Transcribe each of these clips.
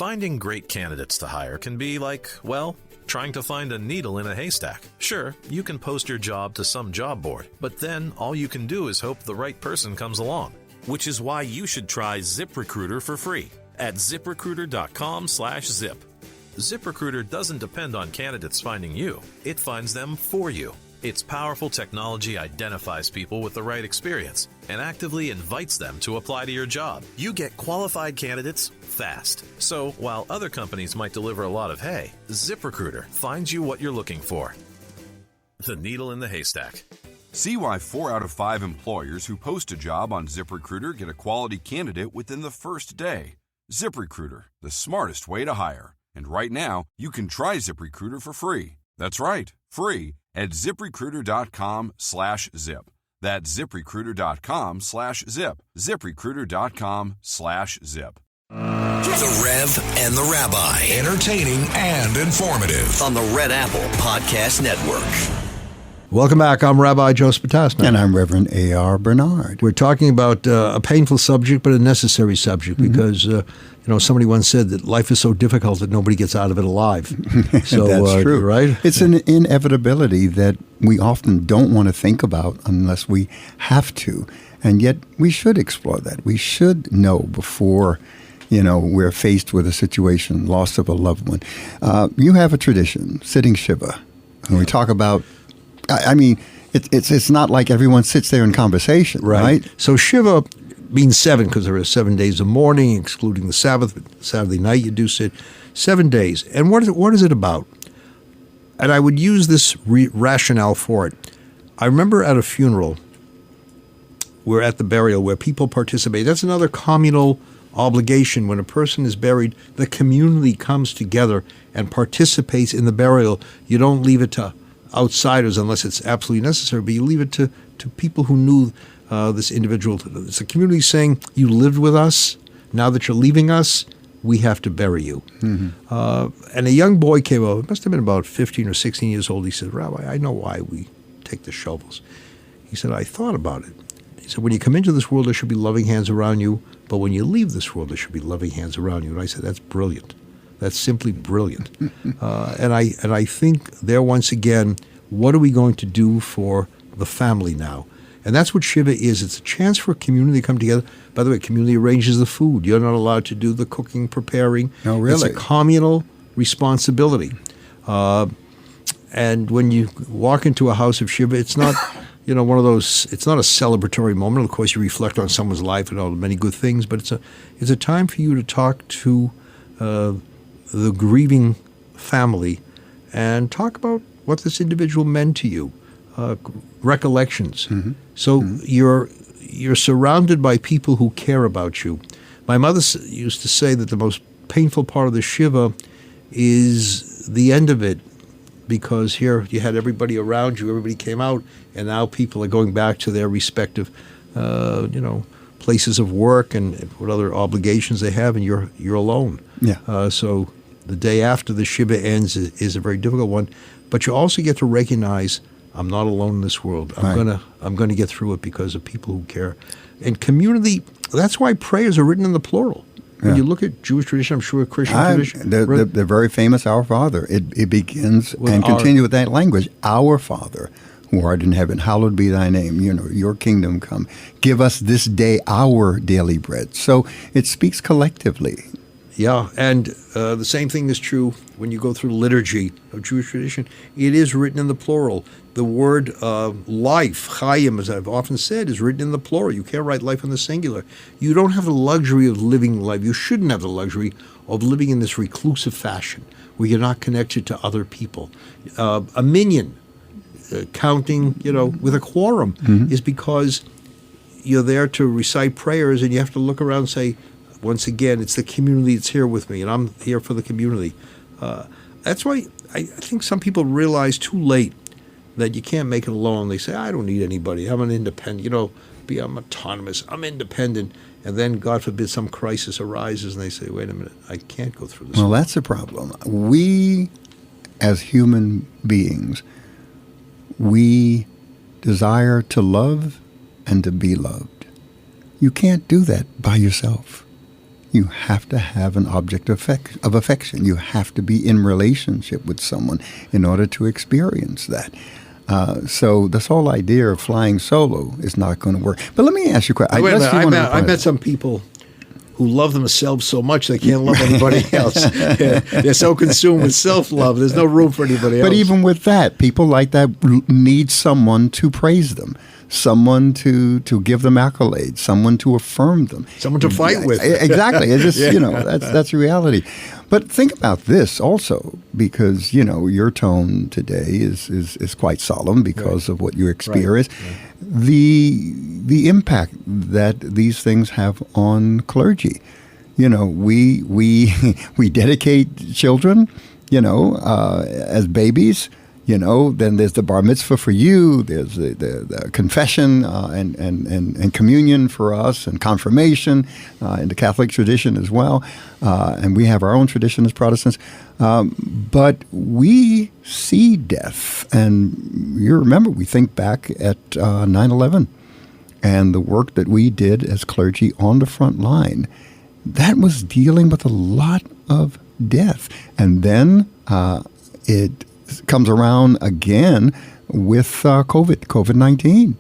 Finding great candidates to hire can be like, well, trying to find a needle in a haystack. Sure, you can post your job to some job board, but then all you can do is hope the right person comes along. Which is why you should try ZipRecruiter for free at ZipRecruiter.com/zip. ZipRecruiter doesn't depend on candidates finding you. It finds them for you. Its powerful technology identifies people with the right experience and actively invites them to apply to your job. You get qualified candidates fast. So while other companies might deliver a lot of hay, ZipRecruiter finds you what you're looking for. The needle in the haystack. See why 4 out of 5 employers who post a job on ZipRecruiter get a quality candidate within the first day. ZipRecruiter, the smartest way to hire. And right now, you can try ZipRecruiter for free. That's right, free at ZipRecruiter.com/zip. That's ZipRecruiter.com/zip. ZipRecruiter.com/zip. The Rev and the Rabbi. Entertaining and informative. On the Red Apple Podcast Network. Welcome back. I'm Rabbi Joe Spatasnik. And I'm Reverend A.R. Bernard. We're talking about a painful subject, but a necessary subject, because, somebody once said that life is so difficult that nobody gets out of it alive. So, that's true. Right? It's an inevitability that we often don't want to think about unless we have to. And yet we should explore that. We should know before, we're faced with a situation, loss of a loved one. You have a tradition, sitting Shiva. And we talk about, it's not like everyone sits there in conversation, right? So Shiva means 7 because there are 7 days of mourning, excluding the Sabbath. Saturday night you do sit 7 days. And what is it about? And I would use this rationale for it. I remember at a funeral, we're at the burial where people participate. That's another communal obligation. When a person is buried, the community comes together and participates in the burial. You don't leave it to outsiders unless it's absolutely necessary, but you leave it to people who knew this individual. It's a community saying, you lived with us, now that you're leaving us, we have to bury you. Mm-hmm. And a young boy came over, must have been about 15 or 16 years old. He said, Rabbi, I know why we take the shovels. He said, I thought about it. He said, when you come into this world, there should be loving hands around you, but when you leave this world, there should be loving hands around you. And I said, that's brilliant. That's simply brilliant. And I think there once again, what are we going to do for the family now? And that's what Shiva is. It's a chance for a community to come together. By the way, community arranges the food. You're not allowed to do the cooking, preparing. No, really? It's a communal responsibility. And when you walk into a house of Shiva, it's not, one of those. It's not a celebratory moment. Of course, you reflect on someone's life and all the many good things. But it's a time for you to talk to the grieving family and talk about what this individual meant to you, recollections. Mm-hmm. So you're surrounded by people who care about you. My mother used to say that the most painful part of the Shiva is the end of it, because here you had everybody around you, everybody came out, and now people are going back to their respective, places of work and what other obligations they have, and you're alone. Yeah. So the day after the Shiva ends is a very difficult one, but you also get to recognize, I'm not alone in this world. I'm gonna get through it because of people who care. And community, that's why prayers are written in the plural. When you look at Jewish tradition, I'm sure Christian tradition. The very famous Our Father. It begins and continues with that language. Our Father, who art in heaven, hallowed be thy name. Your kingdom come. Give us this day our daily bread. So it speaks collectively. Yeah, and the same thing is true when you go through liturgy of Jewish tradition. It is written in the plural. The word life, chayim, as I've often said, is written in the plural. You can't write life in the singular. You don't have the luxury of living life. You shouldn't have the luxury of living in this reclusive fashion where you're not connected to other people. A minyan, counting, with a quorum, is because you're there to recite prayers and you have to look around and say, once again, it's the community that's here with me, and I'm here for the community. That's why I think some people realize too late that you can't make it alone. They say, I don't need anybody. I'm an independent. I'm autonomous. I'm independent. And then, God forbid, some crisis arises, and they say, wait a minute, I can't go through this. Well, that's the problem. We, as human beings, we desire to love and to be loved. You can't do that by yourself. you have to have an object of affection. You have to be in relationship with someone in order to experience that. So this whole idea of flying solo is not going to work. But let me ask you a question. I met some people who love themselves so much they can't love anybody else. They're so consumed with self-love, there's no room for anybody else. But even with that, people like that need someone to praise them, someone to give them accolades, someone to affirm them. Someone to fight with. Exactly. It's just, that's reality. But think about this also, because, your tone today is quite solemn because of what you experienced. Right. The impact that these things have on clergy. We dedicate children, as babies. Then there's the bar mitzvah for you. There's the confession and communion for us, and confirmation in the Catholic tradition as well. And we have our own tradition as Protestants. But we see death. And you remember, we think back at 9/11 and the work that we did as clergy on the front line. That was dealing with a lot of death. And then it comes around again with COVID-19.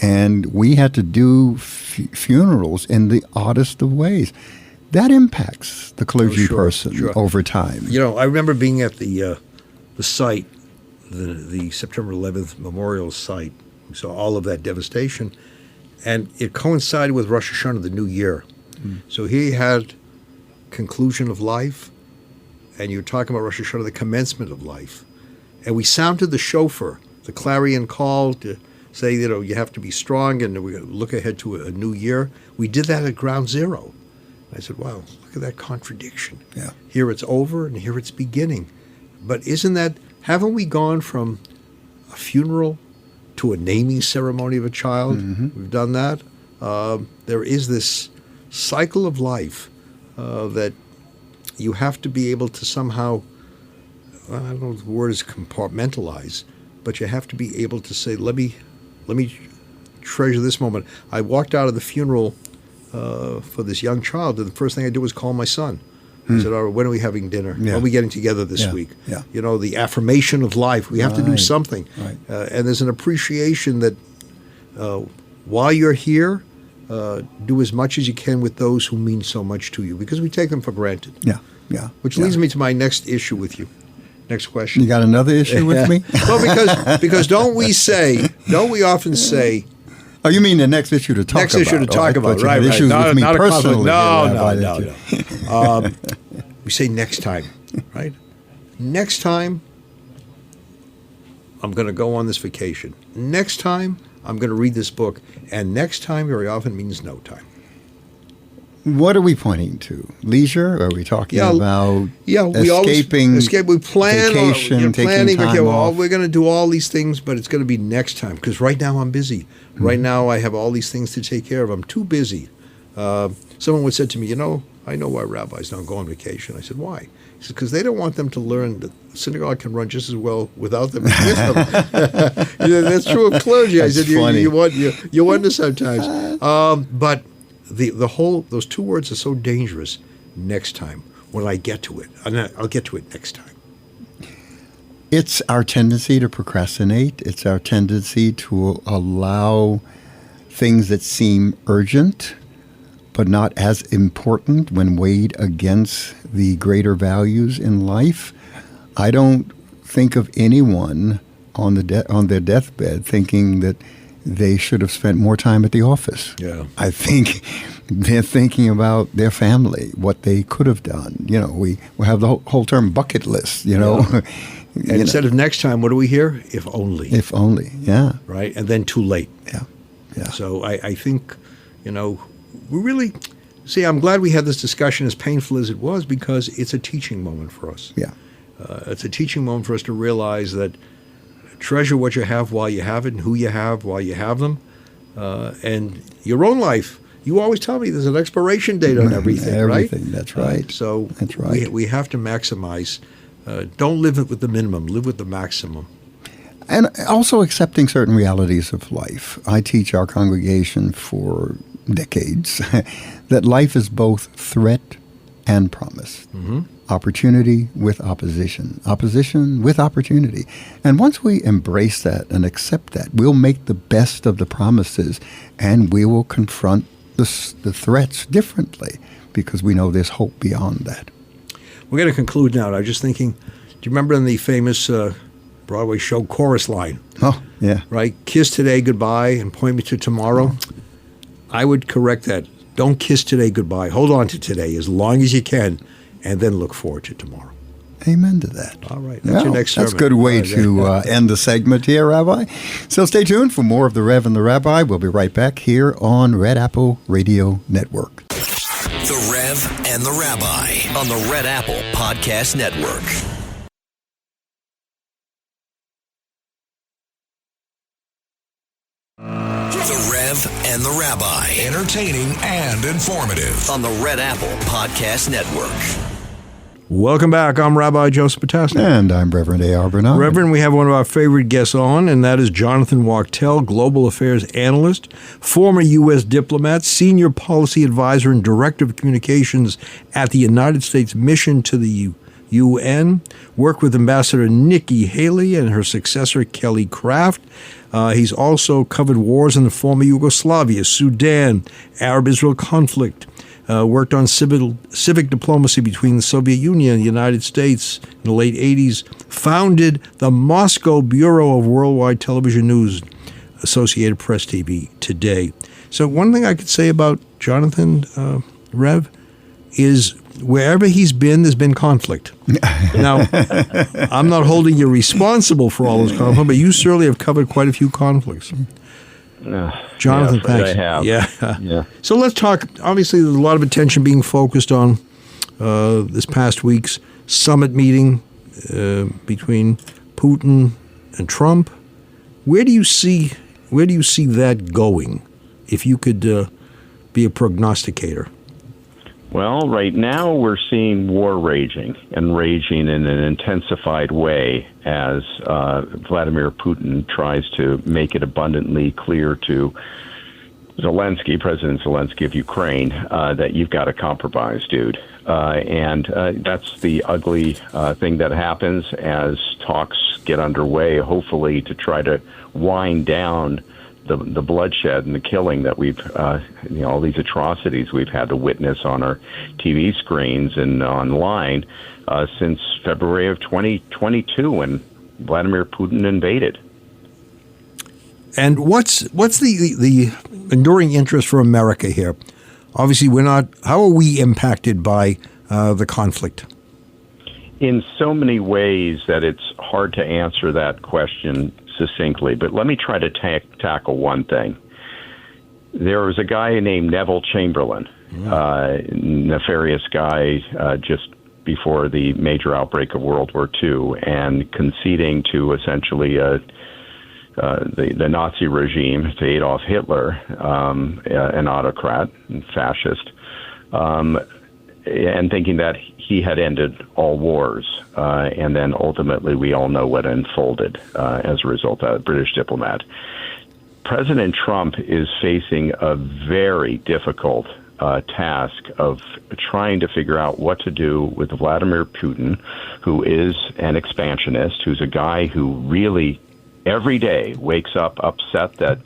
And we had to do funerals in the oddest of ways. That impacts the clergy person over time. I remember being at the site, the September 11th memorial site. We saw all of that devastation. And it coincided with Rosh Hashanah, the new year. So he had conclusion of life, and you're talking about Rosh Hashanah, the commencement of life. And we sounded the shofar, the clarion call to say, you have to be strong and we're going to look ahead to a new year. We did that at ground zero. I said, wow, look at that contradiction. Yeah. Here it's over and here it's beginning. But haven't we gone from a funeral to a naming ceremony of a child? Mm-hmm. We've done that. There is this cycle of life that you have to be able to somehow, I don't know if the word is compartmentalize, but you have to be able to say, let me treasure this moment. I walked out of the funeral for this young child, and the first thing I did was call my son. I said, all right, when are we having dinner? Yeah. When are we getting together this week? Yeah. The affirmation of life. We have to do something. Right. And there's an appreciation that while you're here, do as much as you can with those who mean so much to you, because we take them for granted. Yeah. Which leads me to my next issue with you. Next question. You got another issue with me? Well, because don't we often say, oh, you mean the next issue to talk about? Next issue to talk about, right. Issues with me personally. No. We say next time, right? Next time, I'm going to go on this vacation. Next time, I'm going to read this book. And next time very often means no time. What are we pointing to? Leisure? Are we talking about escaping? We plan vacation, taking time off? We're going to do all these things, but it's going to be next time, because right now I'm busy. Mm-hmm. Right now I have all these things to take care of. I'm too busy. Someone would say to me, I know why rabbis don't go on vacation. I said, why? He said, because they don't want them to learn that the synagogue can run just as well without them as with them. That's true of clergy. I said, you wonder sometimes. But those two words are so dangerous. Next time, when I get to it, I'll get to it next time. It's our tendency to procrastinate. It's our tendency to allow things that seem urgent but not as important when weighed against the greater values in life. I don't think of anyone on their deathbed thinking that they should have spent more time at the office. Yeah. I think they're thinking about their family, what they could have done. We have the whole term bucket list, And instead of next time, what do we hear? If only. If only, yeah. Right? And then too late. Yeah. So I think, we really, I'm glad we had this discussion, as painful as it was, because it's a teaching moment for us. Yeah. It's a teaching moment for us to realize that treasure what you have while you have it, and who you have while you have them. And your own life, you always tell me there's an expiration date on everything, right? Everything, that's right. So that's right. We have to maximize. Don't live with the minimum, live with the maximum. And also accepting certain realities of life. I teach our congregation for decades that life is both threat and promise. Opportunity with opposition. Opposition with opportunity. And once we embrace that and accept that, we'll make the best of the promises and we will confront the threats differently because we know there's hope beyond that. We're going to conclude now. I was just thinking, do you remember in the famous Broadway show Chorus Line? Oh, yeah. Right? Kiss today goodbye and point me to tomorrow. I would correct that. Don't kiss today goodbye. Hold on to today as long as you can and then look forward to tomorrow. Amen to that. All right. That's your next sermon. That's a good way to end the segment here, Rabbi. So stay tuned for more of The Rev and the Rabbi. We'll be right back here on Red Apple Radio Network. The Rev and the Rabbi on the Red Apple Podcast Network. The Rev and the Rabbi. Entertaining and informative on the Red Apple Podcast Network. Welcome back. I'm Rabbi Joseph Potasnik. And I'm Reverend A.R. Bernard. Reverend, we have one of our favorite guests on, and that is Jonathan Wachtel, Global Affairs Analyst, former U.S. diplomat, Senior Policy Advisor and Director of Communications at the United States Mission to the UN, worked with Ambassador Nikki Haley and her successor, Kelly Craft. He's also covered wars in the former Yugoslavia, Sudan, Arab-Israel conflict, worked on civic diplomacy between the Soviet Union and the United States in the late 80s, founded the Moscow Bureau of Worldwide Television News, Associated Press TV today. So one thing I could say about Jonathan, Rev, is wherever he's been, there's been conflict. Now, I'm not holding you responsible for all those conflicts, but you certainly have covered quite a few conflicts. Jonathan, thanks. I have. Yeah. So let's talk. Obviously, there's a lot of attention being focused on this past week's summit meeting between Putin and Trump. Where do you see that going? If you could be a prognosticator. Well, right now we're seeing war raging in an intensified way as Vladimir Putin tries to make it abundantly clear to President Zelensky of Ukraine, that you've got to compromise, dude. And that's the ugly thing that happens as talks get underway, hopefully to try to wind down the bloodshed and the killing that we've, all these atrocities we've had to witness on our TV screens and online since February of 2022 when Vladimir Putin invaded. And what's the enduring interest for America here? Obviously, how are we impacted by the conflict? In so many ways that it's hard to answer that question succinctly, but let me try to tackle one thing. There was a guy named Neville Chamberlain, nefarious guy just before the major outbreak of World War II, and conceding to essentially the Nazi regime, to Adolf Hitler, an autocrat and fascist, and thinking that he had ended all wars. And then ultimately we all know what unfolded as a result of a British diplomat. President Trump is facing a very difficult task of trying to figure out what to do with Vladimir Putin, who is an expansionist, who's a guy who really every day wakes up upset that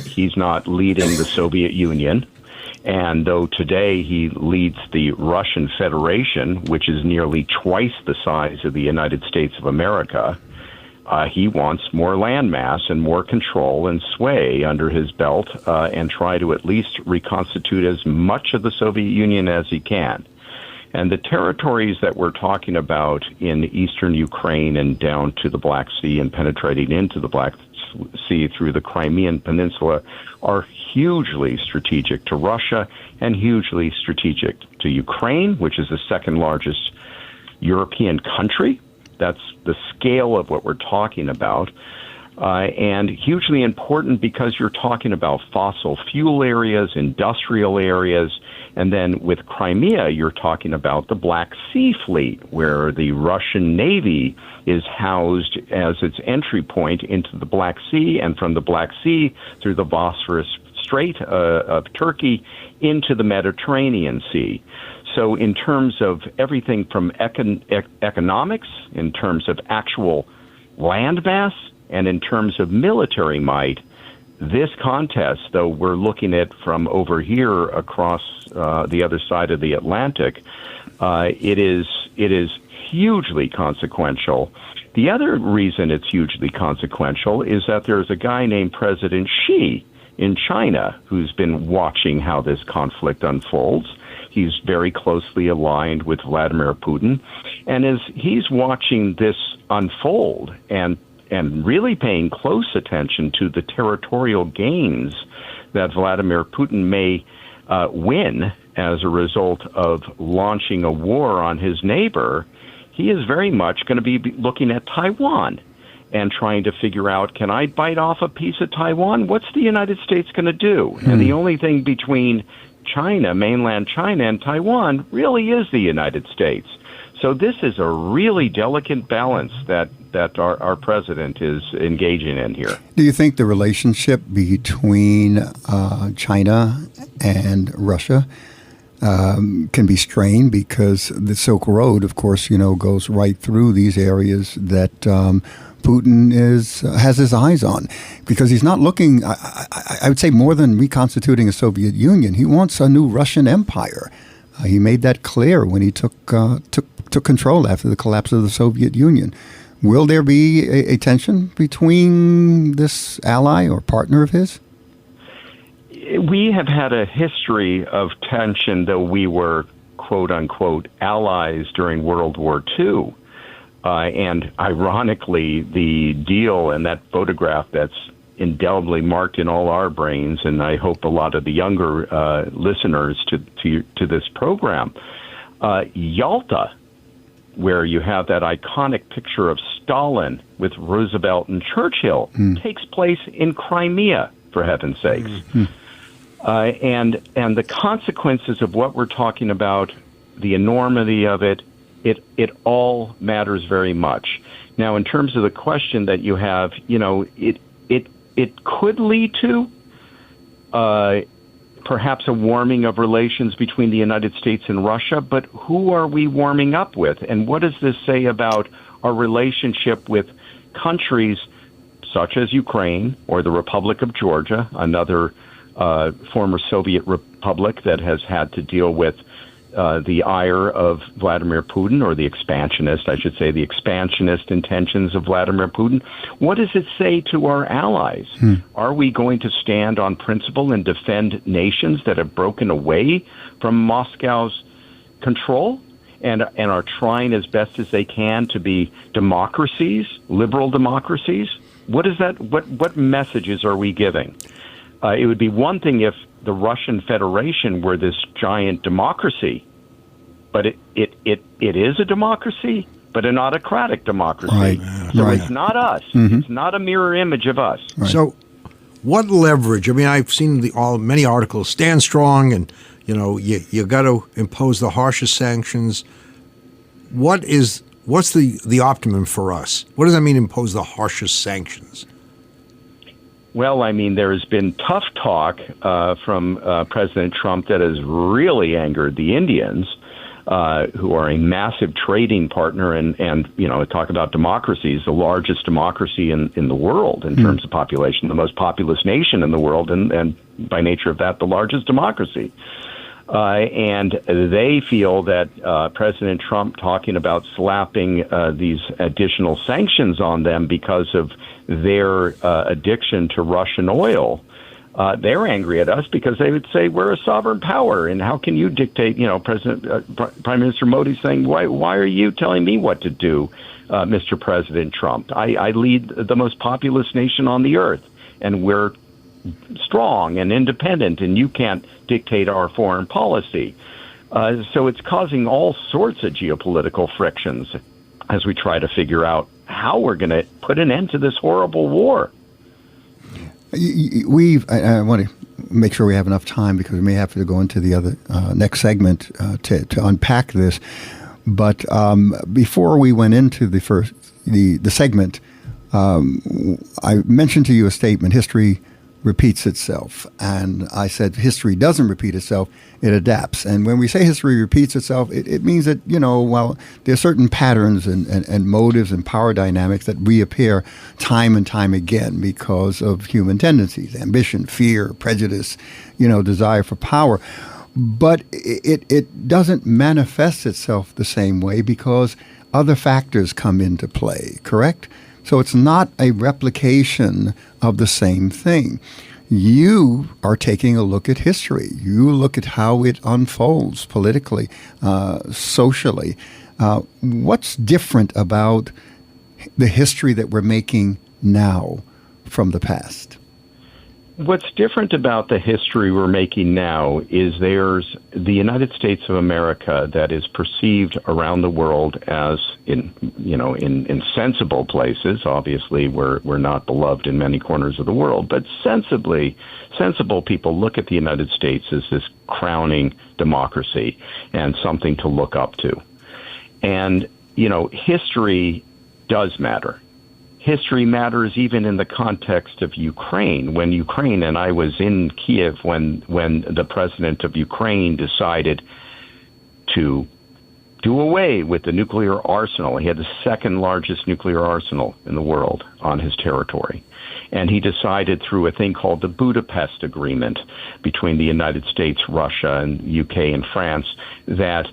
he's not leading the Soviet Union. And though today he leads the Russian Federation, which is nearly twice the size of the United States of America, he wants more landmass and more control and sway under his belt and try to at least reconstitute as much of the Soviet Union as he can. And the territories that we're talking about in eastern Ukraine and down to the Black Sea and penetrating into the Black Sea through the Crimean Peninsula are hugely strategic to Russia and hugely strategic to Ukraine, which is the second largest European country. That's the scale of what we're talking about. And hugely important because you're talking about fossil fuel areas, industrial areas, and then with Crimea, you're talking about the Black Sea Fleet, where the Russian Navy is housed as its entry point into the Black Sea, and from the Black Sea through the Bosphorus Strait of Turkey into the Mediterranean Sea. So in terms of everything from economics, in terms of actual land mass, and in terms of military might, this contest, though we're looking at from over here across the other side of the Atlantic, it is hugely consequential. The other reason it's hugely consequential is that there's a guy named President Xi in China who's been watching how this conflict unfolds. He's very closely aligned with Vladimir Putin. And as he's watching this unfold and really paying close attention to the territorial gains that Vladimir Putin may win as a result of launching a war on his neighbor, he is very much going to be looking at Taiwan and trying to figure out, can I bite off a piece of Taiwan? What's the United States going to do? And the only thing between China, mainland China, and Taiwan really is the United States. So this is a really delicate balance that our president is engaging in here. Do you think the relationship between China and Russia can be strained because the Silk Road, of course, goes right through these areas that Putin has his eyes on, because he's not looking, I would say, more than reconstituting a Soviet Union. He wants a new Russian empire. He made that clear when he took control after the collapse of the Soviet Union. Will there be a tension between this ally or partner of his? We have had a history of tension, though we were, quote unquote, allies during World War II. And ironically, the deal and that photograph that's indelibly marked in all our brains, and I hope a lot of the younger listeners to this program, Yalta, where you have that iconic picture of Stalin with Roosevelt and Churchill, takes place in Crimea, for heaven's sakes. And the consequences of what we're talking about, the enormity of it all matters very much. Now, in terms of the question that you have, it could lead to perhaps a warming of relations between the United States and Russia, but who are we warming up with? And what does this say about our relationship with countries such as Ukraine or the Republic of Georgia, another former Soviet republic that has had to deal with the ire of Vladimir Putin, or the expansionist intentions of Vladimir Putin? What does it say to our allies? Are we going to stand on principle and defend nations that have broken away from Moscow's control and are trying as best as they can to be democracies, liberal democracies? What is that? What messages are we giving? It would be one thing if the Russian Federation were this giant democracy, but it is a democracy, but an autocratic democracy. Right. So it's not us. It's not a mirror image of us. Right. So what leverage? I mean, I've seen many articles, stand strong, and you got to impose the harshest sanctions. What's the optimum for us? What does that mean, impose the harshest sanctions? Well, I mean, there has been tough talk from President Trump that has really angered the Indians, who are a massive trading partner and talk about democracies, the largest democracy in the world in terms of population, the most populous nation in the world, and by nature of that, the largest democracy. And they feel that President Trump talking about slapping these additional sanctions on them because of their addiction to Russian oil, they're angry at us because they would say we're a sovereign power, and how can you dictate? Prime Minister Modi saying, why are you telling me what to do, Mr. President Trump? I lead the most populous nation on the earth, and we're strong and independent, and you can't dictate our foreign policy. So it's causing all sorts of geopolitical frictions as we try to figure out how we're going to put an end to this horrible war. I want to make sure we have enough time because we may have to go into the other next segment to unpack this. But before we went into the segment, I mentioned to you a statement: history repeats itself. And I said history doesn't repeat itself, it adapts. And when we say history repeats itself, it means that, while there are certain patterns and motives and power dynamics that reappear time and time again because of human tendencies, ambition, fear, prejudice, desire for power. But it doesn't manifest itself the same way because other factors come into play, correct? So it's not a replication of the same thing. You are taking a look at history. You look at how it unfolds politically, socially. What's different about the history that we're making now from the past? What's different about the history we're making now is there's the United States of America that is perceived around the world as in sensible places. Obviously, we're not beloved in many corners of the world, but sensible people look at the United States as this crowning democracy and something to look up to. And, history does matter. History matters even in the context of Ukraine. When Ukraine, and I was in Kiev when the president of Ukraine decided to do away with the nuclear arsenal. He had the second largest nuclear arsenal in the world on his territory. And he decided through a thing called the Budapest Agreement between the United States, Russia, and UK and France that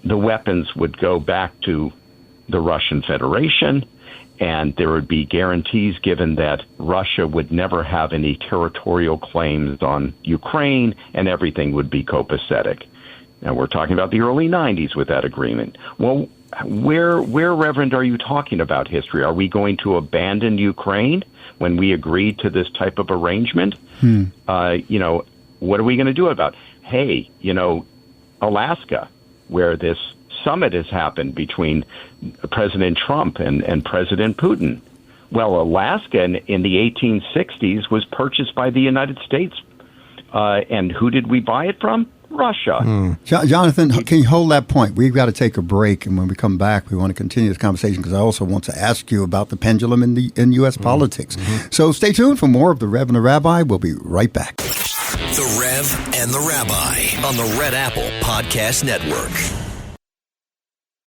the weapons would go back to the Russian Federation, and there would be guarantees given that Russia would never have any territorial claims on Ukraine, and everything would be copacetic. Now, we're talking about the early 90s with that agreement. Well, where, Reverend, are you talking about history? Are we going to abandon Ukraine when we agreed to this type of arrangement? What are we going to do about, Alaska, where this summit has happened between President Trump and President Putin. Well, Alaska in the 1860s was purchased by the United States. And who did we buy it from? Russia. Jonathan, can you hold that point? We've got to take a break, and when we come back, we want to continue this conversation because I also want to ask you about the pendulum in U.S. politics. So stay tuned for more of The Rev and the Rabbi. We'll be right back. The Rev and the Rabbi on the Red Apple Podcast Network.